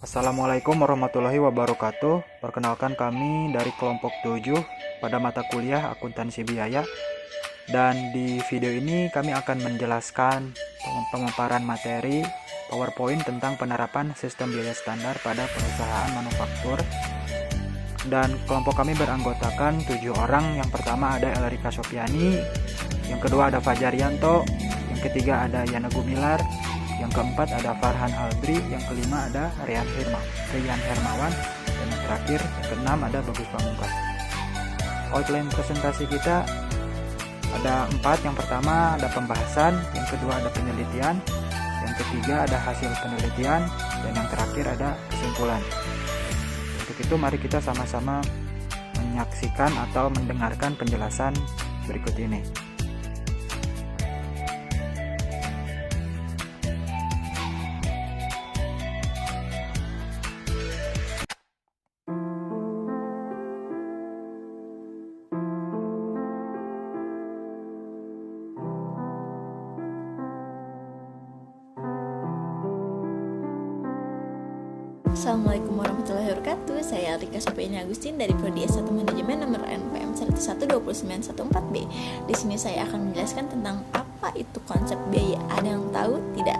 Assalamualaikum warahmatullahi wabarakatuh. Perkenalkan kami dari kelompok 7 pada mata kuliah akuntansi biaya. Dan di video ini kami akan menjelaskan pemaparan materi PowerPoint tentang penerapan sistem biaya standar pada perusahaan manufaktur. Dan kelompok kami beranggotakan 7 orang. Yang pertama ada Elrika Sofiani, yang kedua ada Fajar Yanto, yang ketiga ada Yana Gumilar, yang keempat ada Farhan Aldri, yang kelima ada Rian Hermawan, dan yang terakhir yang keenam ada Bagus Pamungkas. Outline presentasi kita ada 4. Yang pertama ada pembahasan, yang kedua ada penelitian, yang ketiga ada hasil penelitian, dan yang terakhir ada kesimpulan. Untuk itu mari kita sama-sama menyaksikan atau mendengarkan penjelasan berikut ini. Assalamualaikum warahmatullahi wabarakatuh. Saya Rika Sofiani Agustin dari Prodi S1 Manajemen nomor NPM 1129914B. Di sini saya akan menjelaskan tentang apa itu konsep biaya. Ada yang tahu tidak?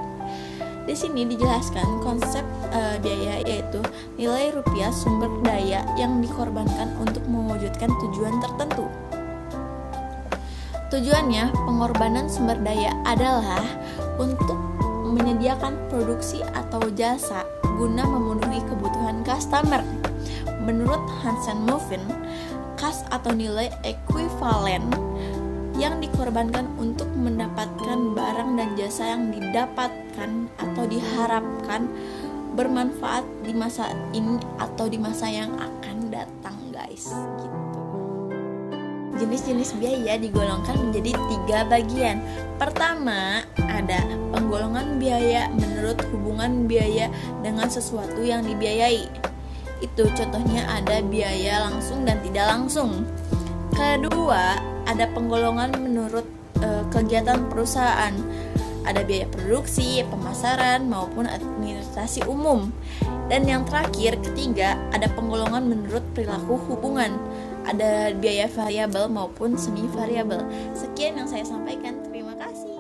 Di sini dijelaskan konsep biaya yaitu nilai rupiah sumber daya yang dikorbankan untuk mewujudkan tujuan tertentu. Tujuannya, pengorbanan sumber daya adalah untuk menyediakan produksi atau jasa guna memenuhi kebutuhan customer. Menurut Hansen Muffin, kas atau nilai ekuivalen yang dikorbankan untuk mendapatkan barang dan jasa yang didapatkan atau diharapkan bermanfaat di masa ini atau di masa yang akan datang, guys. Gitu. Jenis-jenis biaya digolongkan menjadi 3 bagian. Pertama, ada penggolongan biaya menurut hubungan biaya dengan sesuatu yang dibiayai. Itu contohnya ada biaya langsung dan tidak langsung. Kedua, ada penggolongan menurut kegiatan perusahaan. Ada biaya produksi, pemasaran, maupun administrasi umum. Dan yang terakhir, ketiga, ada penggolongan menurut perilaku hubungan. Ada biaya variabel maupun semi variabel. Sekian yang saya sampaikan. Terima kasih.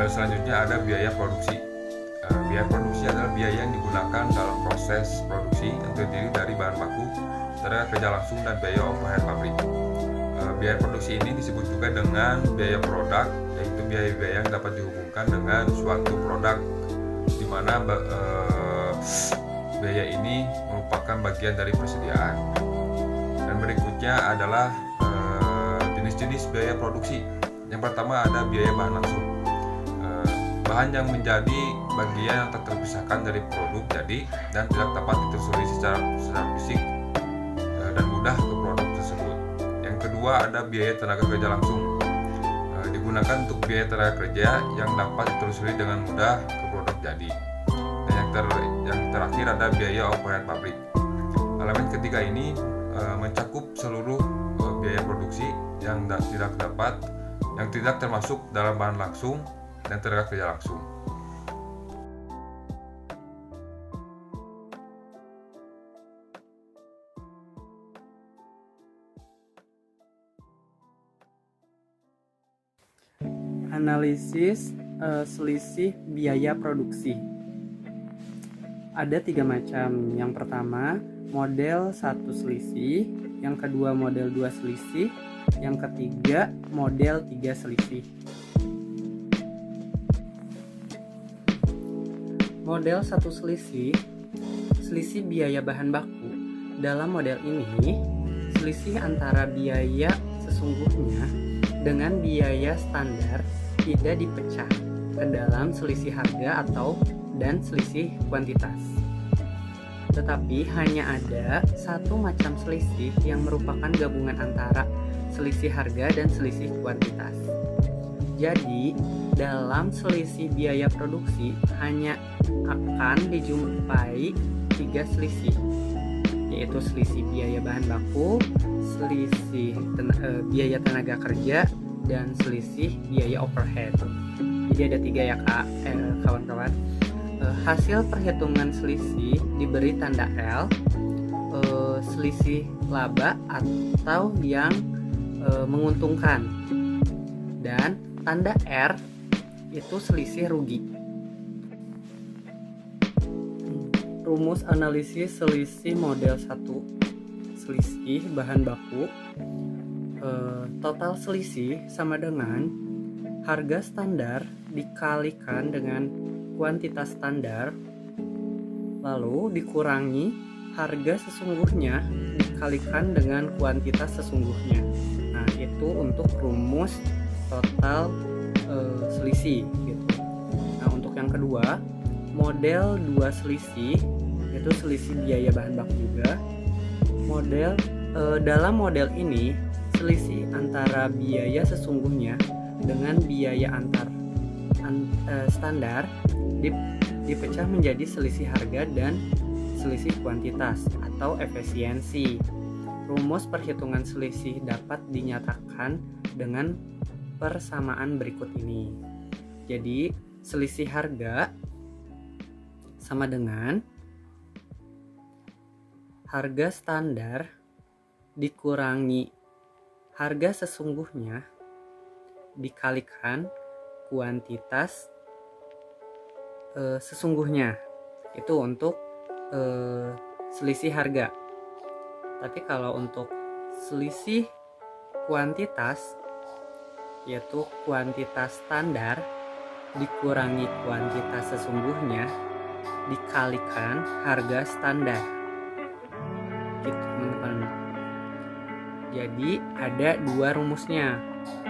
Selanjutnya ada biaya produksi. Biaya produksi adalah biaya yang digunakan dalam proses produksi yang terdiri dari bahan baku, tenaga kerja langsung, dan biaya overhead pabrik. Biaya produksi ini disebut juga dengan biaya produk, yaitu biaya-biaya yang dapat dihubungkan dengan suatu produk, di mana biaya ini merupakan bagian dari persediaan. Dan berikutnya adalah jenis-jenis biaya produksi. Yang pertama ada biaya bahan langsung. Bahan yang menjadi bagian yang tak terpisahkan dari produk jadi dan tidak dapat ditelusuri secara fisik dan mudah ke produk tersebut. Yang kedua ada biaya tenaga kerja langsung. Digunakan untuk biaya tenaga kerja yang dapat ditelusuri dengan mudah ke produk jadi. Dan yang terakhir ada biaya overhead pabrik. Elemen ketiga ini mencakup seluruh biaya produksi yang tidak termasuk dalam bahan langsung dan tenaga kerja langsung. Analisis selisih biaya produksi. Ada 3 macam. Yang pertama, model 1 selisih, yang kedua model 2 selisih, yang ketiga model 3 selisih. Model 1 selisih biaya bahan baku. Dalam model ini, selisih antara biaya sesungguhnya dengan biaya standar tidak dipecah ke dalam selisih harga dan selisih kuantitas. Tetapi hanya ada satu macam selisih yang merupakan gabungan antara selisih harga dan selisih kuantitas. Jadi, dalam selisih biaya produksi hanya akan dijumpai 3 selisih, yaitu selisih biaya bahan baku, selisih biaya tenaga kerja, dan selisih biaya overhead. Jadi ada 3 ya kak, kawan-kawan. Hasil perhitungan selisih diberi tanda L, selisih laba atau yang menguntungkan, dan tanda R itu selisih rugi. Rumus analisis selisih model 1, selisih bahan baku. Total selisih sama dengan harga standar dikalikan dengan kuantitas standar, lalu dikurangi harga sesungguhnya dikalikan dengan kuantitas sesungguhnya. Nah, itu untuk rumus total selisih gitu. Nah, untuk yang kedua, model 2 selisih, yaitu selisih biaya bahan baku juga. Dalam model ini selisih antara biaya sesungguhnya dengan biaya standar dipecah menjadi selisih harga dan selisih kuantitas atau efisiensi. Rumus perhitungan selisih dapat dinyatakan dengan persamaan berikut ini. Jadi selisih harga sama dengan harga standar dikurangi harga sesungguhnya dikalikan kuantitas sesungguhnya. Itu untuk selisih harga. Tapi kalau untuk selisih kuantitas, yaitu kuantitas standar dikurangi kuantitas sesungguhnya dikalikan harga standar. Gitu teman-teman. Jadi ada 2 rumusnya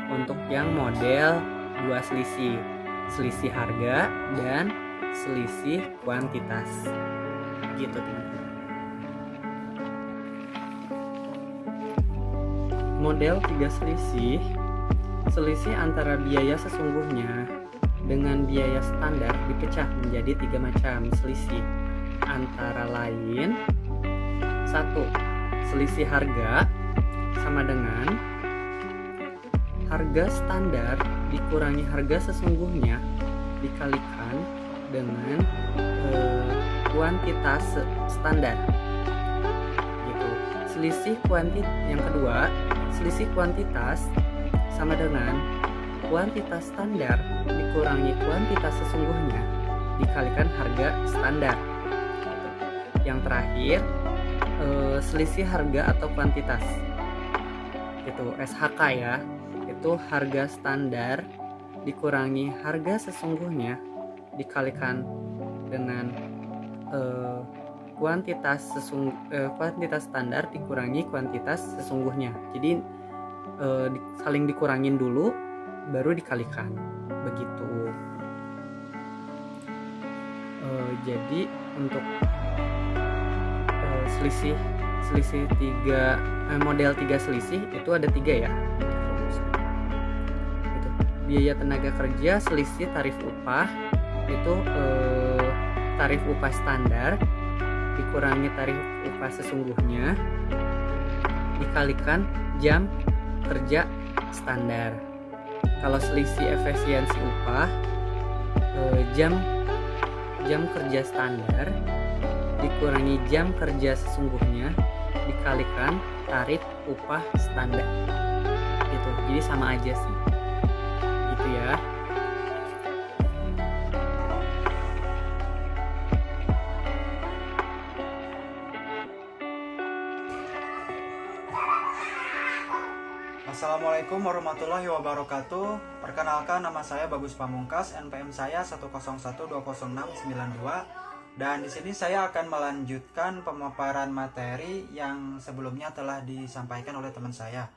untuk yang model 2 selisih, selisih harga dan selisih kuantitas. Gitu teman-teman. Model 3 selisih, selisih antara biaya sesungguhnya dengan biaya standar dipecah menjadi 3 macam selisih, antara lain 1. Selisih harga sama dengan harga standar dikurangi harga sesungguhnya dikalikan dengan kuantitas standar. Gitu. Selisih yang kedua, selisih kuantitas sama dengan kuantitas standar dikurangi kuantitas sesungguhnya dikalikan harga standar. Gitu. Yang terakhir, selisih harga atau kuantitas. Itu SHK ya. Itu harga standar dikurangi harga sesungguhnya dikalikan dengan kuantitas standar dikurangi kuantitas sesungguhnya. Jadi saling dikurangin dulu baru dikalikan, begitu. Jadi untuk selisih 3 model 3 selisih itu ada 3 ya. Itu. Biaya tenaga kerja selisih tarif upah itu tarif upah standar dikurangi tarif upah sesungguhnya dikalikan jam kerja standar. Kalau selisih efisiensi upah, jam kerja standar dikurangi jam kerja sesungguhnya dikalikan tarif upah standar. Gitu. Jadi sama aja sih. Gitu ya. Assalamualaikum warahmatullahi wabarakatuh. Perkenalkan, nama saya Bagus Pamungkas, NPM saya 101206992. Dan di sini saya akan melanjutkan pemaparan materi yang sebelumnya telah disampaikan oleh teman saya.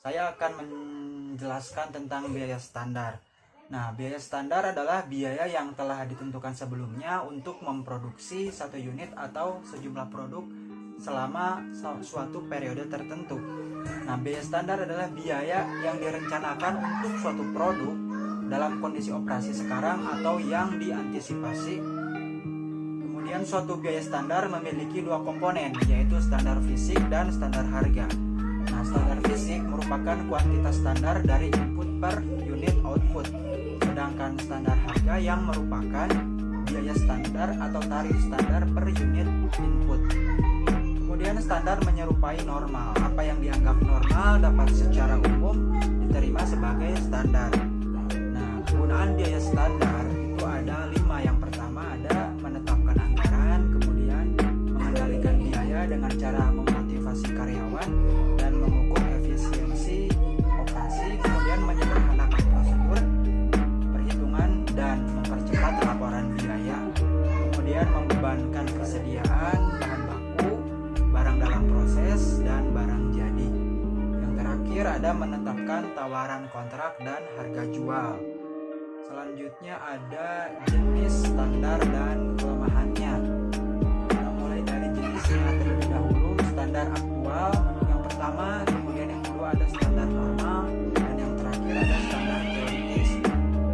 Saya akan menjelaskan tentang biaya standar. Nah, biaya standar adalah biaya yang telah ditentukan sebelumnya untuk memproduksi satu unit atau sejumlah produk selama suatu periode tertentu. Nah, biaya standar adalah biaya yang direncanakan untuk suatu produk dalam kondisi operasi sekarang atau yang diantisipasi. Kemudian suatu biaya standar memiliki 2 komponen, yaitu standar fisik dan standar harga. Nah, standar fisik merupakan kuantitas standar dari input per unit output. Sedangkan standar harga yang merupakan biaya standar atau tarif standar per unit input. Kemudian standar menyerupai normal. Apa yang dianggap normal dapat secara umum diterima sebagai standar. Nah, penggunaan biaya standar itu ada 5. Yang pertama ada menetapkan anggaran, kemudian mengendalikan biaya dengan cara memotivasi karyawan dan mengukur efisiensi operasi, kemudian menyederhanakan prosedur perhitungan dan mempercepat laporan biaya, kemudian membebankan kesediaan bahan baku, barang dalam proses, dan barang jadi. Yang terakhir ada menetapkan tawaran kontrak dan harga jual. Selanjutnya ada jenis standar dan kelemahannya. Kita mulai dari jenisnya terlebih dahulu. Standar aktual yang pertama, kemudian yang kedua ada standar normal, dan yang terakhir ada standar teoritis.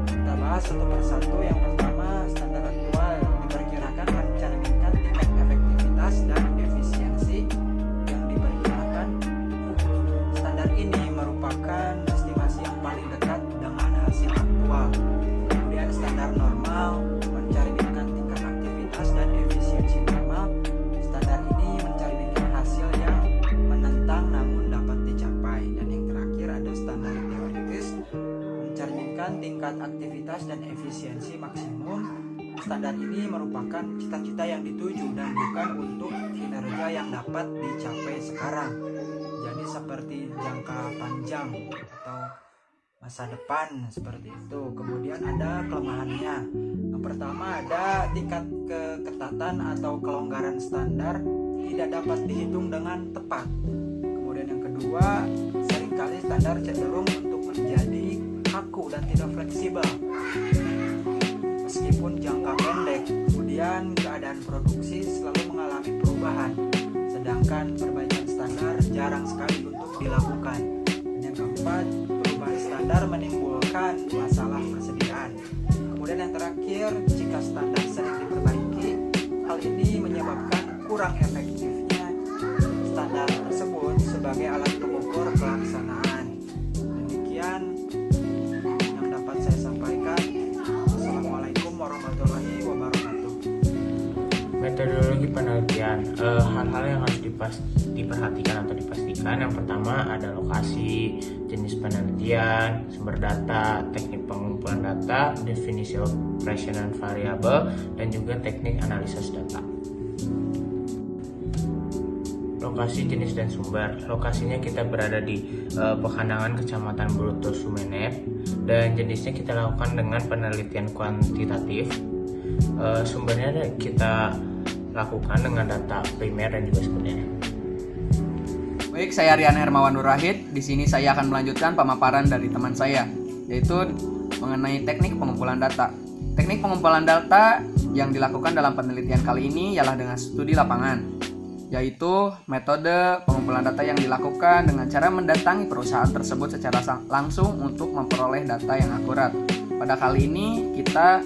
Kita bahas satu persatu. Yang pertama, standar aktual diperkirakan mencerminkan tingkat efektivitas dan efisiensi yang diperkirakan. Standar ini merupakan estimasi yang paling dekat dengan hasil aktual. Kemudian standar normal mencerminkan tingkat aktivitas dan efisiensi normal. Standar ini mencerminkan hasil yang menentang namun dapat dicapai. Dan yang terakhir ada standar teoritis mencerminkan tingkat aktivitas dan efisiensi maksimum. Standar ini merupakan cita-cita yang dituju dan bukan untuk kinerja yang dapat dicapai sekarang. Jadi seperti jangka panjang atau masa depan seperti itu. Kemudian ada kelemahannya. Yang pertama ada tingkat keketatan atau kelonggaran standar tidak dapat dihitung dengan tepat. Kemudian yang kedua, seringkali standar cenderung untuk menjadi kaku dan tidak fleksibel meskipun jangka pendek. Kemudian keadaan produksi selalu mengalami perubahan, sedangkan perbaikan standar jarang sekali untuk dilakukan. Dan yang keempat, perubahan standar menimbulkan masalah persediaan. Kemudian yang terakhir, jika standar sering diperbaiki, hal ini menyebabkan kurang efektifnya standar tersebut sebagai alat pengukur pelaksanaan. Demikian yang dapat saya sampaikan. Assalamualaikum warahmatullahi wabarakatuh. Metodologi penelitian, hal-hal yang harus diperhatikan atau dipastikan. Yang pertama ada lokasi, jenis penelitian, sumber data, teknik pengumpulan data, definisi operasional variabel, dan juga teknik analisis data. Lokasi, jenis, dan sumber. Lokasinya kita berada di Pekandangan, Kecamatan Bruto, Sumeneb, dan jenisnya kita lakukan dengan penelitian kuantitatif. Sumbernya kita lakukan dengan data primer dan juga sekunder. Baik, saya Rian Hermawan Nurahid. Di sini saya akan melanjutkan pemaparan dari teman saya, yaitu mengenai teknik pengumpulan data. Teknik pengumpulan data yang dilakukan dalam penelitian kali ini ialah dengan studi lapangan, yaitu metode pengumpulan data yang dilakukan dengan cara mendatangi perusahaan tersebut secara langsung untuk memperoleh data yang akurat. Pada kali ini kita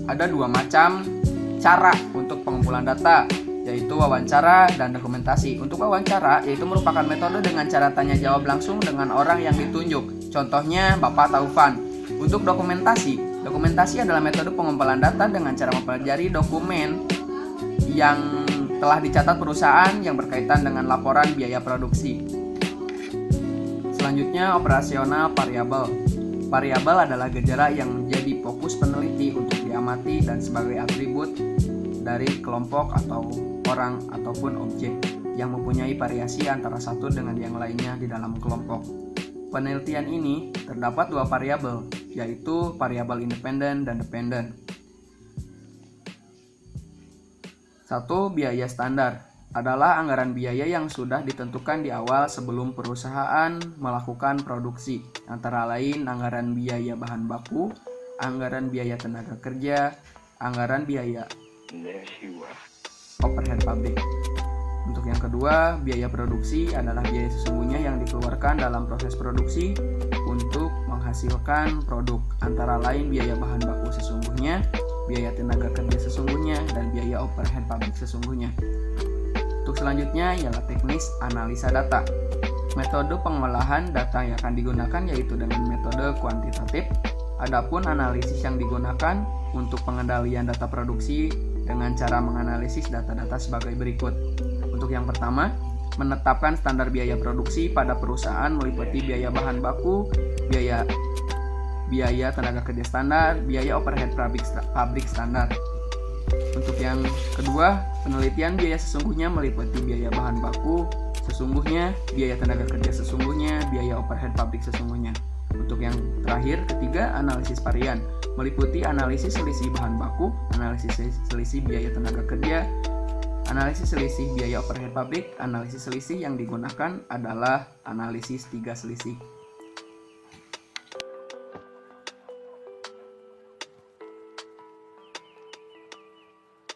ada 2 macam cara untuk pengumpulan data, yaitu wawancara dan dokumentasi. Untuk wawancara, yaitu merupakan metode dengan cara tanya jawab langsung dengan orang yang ditunjuk. Contohnya Bapak Taufan. Untuk dokumentasi adalah metode pengumpulan data dengan cara mempelajari dokumen yang telah dicatat perusahaan yang berkaitan dengan laporan biaya produksi. Selanjutnya, operasional variabel. Variabel adalah gejala yang menjadi fokus peneliti untuk diamati dan sebagai atribut dari kelompok atau orang ataupun objek yang mempunyai variasi antara satu dengan yang lainnya di dalam kelompok. Penelitian ini terdapat 2 variabel, yaitu variabel independen dan dependen. 1. Biaya standar adalah anggaran biaya yang sudah ditentukan di awal sebelum perusahaan melakukan produksi, antara lain anggaran biaya bahan baku, anggaran biaya tenaga kerja, anggaran biaya overhead pabrik. Untuk yang kedua, biaya produksi adalah biaya sesungguhnya yang dikeluarkan dalam proses produksi untuk menghasilkan produk, antara lain biaya bahan baku sesungguhnya, biaya tenaga kerja sesungguhnya, dan biaya overhead pabrik sesungguhnya. Untuk selanjutnya ialah teknis analisa data. Metode pengolahan data yang akan digunakan yaitu dengan metode kuantitatif. Adapun analisis yang digunakan untuk pengendalian data produksi dengan cara menganalisis data-data sebagai berikut. Untuk yang pertama, menetapkan standar biaya produksi pada perusahaan meliputi biaya bahan baku, biaya tenaga kerja standar, biaya overhead pabrik standar. Untuk yang kedua, penelitian biaya sesungguhnya meliputi biaya bahan baku sesungguhnya, biaya tenaga kerja sesungguhnya, biaya overhead pabrik sesungguhnya. Untuk yang terakhir, ketiga, analisis varian meliputi analisis selisih bahan baku, analisis selisih biaya tenaga kerja, analisis selisih biaya overhead pabrik, analisis selisih yang digunakan adalah analisis 3 selisih.